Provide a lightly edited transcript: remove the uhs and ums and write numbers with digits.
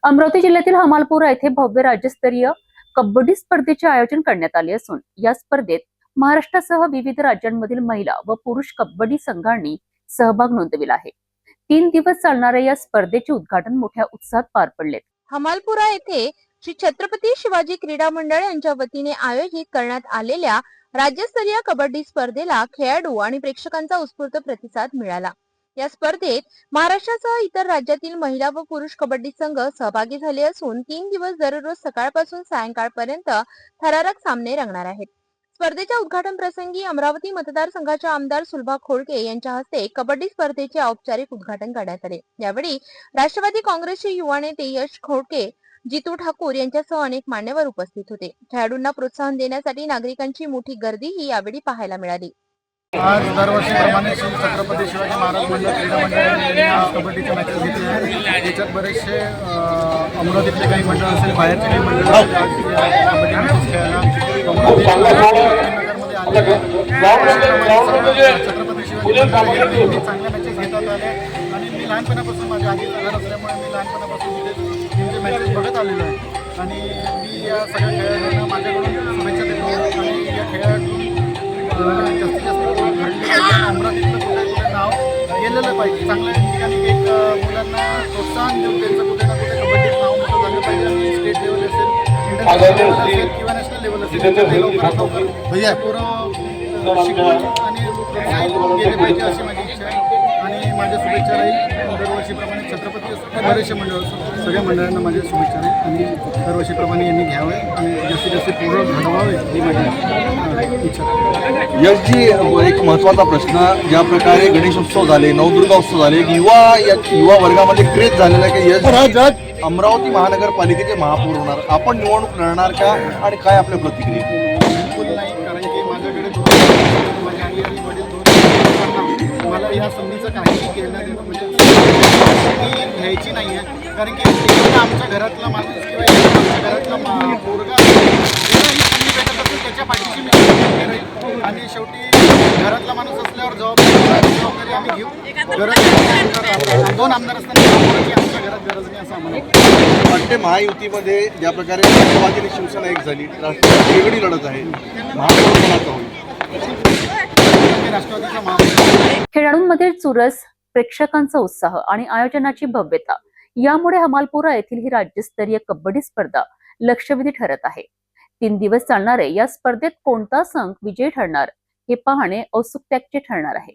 अमरावती जिल्ह्यातील हमालपुरा येथे भव्य राज्यस्तरीय कबड्डी स्पर्धेचे आयोजन करण्यात आले असून या स्पर्धेत महाराष्ट्रासह विविध राज्यांमधील महिला व पुरुष कबड्डी संघांनी सहभाग नोंदविला आहे। 3 दिवस चालणाऱ्या या स्पर्धेचे उद्घाटन मोठ्या उत्साहात पार पडले। हमालपुरा येथे श्री छत्रपती शिवाजी क्रीडा मंडळ यांच्या वतीने आयोजित करण्यात आलेल्या राज्यस्तरीय कबड्डी स्पर्धेला खेळाडू आणि प्रेक्षकांचा उत्स्फूर्त प्रतिसाद मिळाला। या स्पर्धेत महाराष्ट्रासह इतर राज्यातील महिला व पुरुष कबड्डी संघ सहभागी झाले असून 3 दिवस दररोज सकाळपासून सायंकाळपर्यंत थरारक सामने रंगणार आहेत। स्पर्धेच्या उद्घाटन प्रसंगी अमरावती मतदारसंघाच्या आमदार सुलभा खोडके यांच्या हस्ते कबड्डी स्पर्धेचे औपचारिक उद्घाटन करण्यात आले। यावेळी राष्ट्रवादी काँग्रेसचे युवा नेते यश खोडके, जितू ठाकूर यांच्यासह अनेक मान्यवर उपस्थित होते। खेळाडूंना प्रोत्साहन देण्यासाठी नागरिकांची मोठी गर्दीही यावेळी पाहायला मिळाली। आज दरवर्षीप्रमाणे श्री छत्रपती शिवाजी महाराज मंडळ क्रीडा मंडळाने आज कबड्डीचे मॅचेस घेतले आहेत। त्याच्यात बरेचसे अमरावतीतले काही मंडळ असेल, बाहेरचे काही मंडळ असेल, कबड्डी मॅचेस खेळायला नगरमध्ये आले। छत्रपती शिवाजी मंडळ चांगल्या मॅचेस घेतात आले आणि मी लहानपणापासून माझ्या आजीचं घर असल्यामुळे मी लहानपणापासून तिथे मॅचेस बघत आलेलो आहे आणि मी या सगळ्या खेळाडूंना माझ्याकडून शुभेच्छा देतो आणि या खेळाडूंना जास्तीत जास्त अमरावतीतलं कुठे नाव गेलेलं पाहिजे। चांगल्या ठिकाणी एक मुलांना प्रोत्साहन देऊन त्यांचं कुठे ना कुठे कबड्डीत नाव मोठं झालं पाहिजे आणि स्टेट लेवल असेल, इंटरनॅशनल असेल किंवा नॅशनल लेवल असेल भैया पुरं शिकवून आणि प्रोत्साहित गेले पाहिजे अशी माझी इच्छा आहे आणि माझ्या शुभेच्छा राहील। दरवर्षीप्रमाणे छत्रपती असो, बरेचसे मंडळ असो, सगळ्या मंडळांना माझ्या शुभेच्छा राहील आणि दरवर्षीप्रमाणे यांनी घ्यावे आणि जास्तीत जास्त पूर्ण घडवावे ही माझी इच्छा आहे। यशजी, एक महत्त्वाचा प्रश्न, ज्या प्रकारे गणेशोत्सव झाले, नवदुर्गोत्सव झाले, युवा वर्गामध्ये क्रेज झालेला आहे की यश अमरावती महानगरपालिकेचे महापौर होणार, आपण निवडणूक लढणार का आणि काय आपल्या प्रतिक्रिया? बिलकुल नाही, कारण की माझ्याकडे माझे आई आणि वडील मला या संधीचं काहीही घेणं देणं म्हणजे घ्यायची नाही आहे, कारण की आमच्या घरातला माणूस किंवा आमच्या घरातला पोरगा ही संधी भेटत असेल त्याच्या पाठीशी मी राहील आणि शेवटी घरातला माणूस असल्यावर जबाबदारी आम्ही घेऊ। गरज 2 आमदार असताना आमच्या घरात गरज नाही असं आम्हाला वाटते। महायुतीमध्ये ज्या प्रकारे राष्ट्रवादी आणि शिवसेना एक झाली, राष्ट्रवादी वेगळी लढत आहे, महापौर कोणाचा होईल? राष्ट्रवादीचा महापौर। खेळाडूंमध्ये चुरस, प्रेक्षकांचा उत्साह आणि आयोजनाची भव्यता यामुळे हमालपुरा येथील ही राज्यस्तरीय कबड्डी स्पर्धा लक्षवेधी ठरत आहे। 3 दिवस चालणारे या स्पर्धेत कोणता संघ विजयी ठरणार हे पाहणे औत्सुक्याचे ठरणार आहे।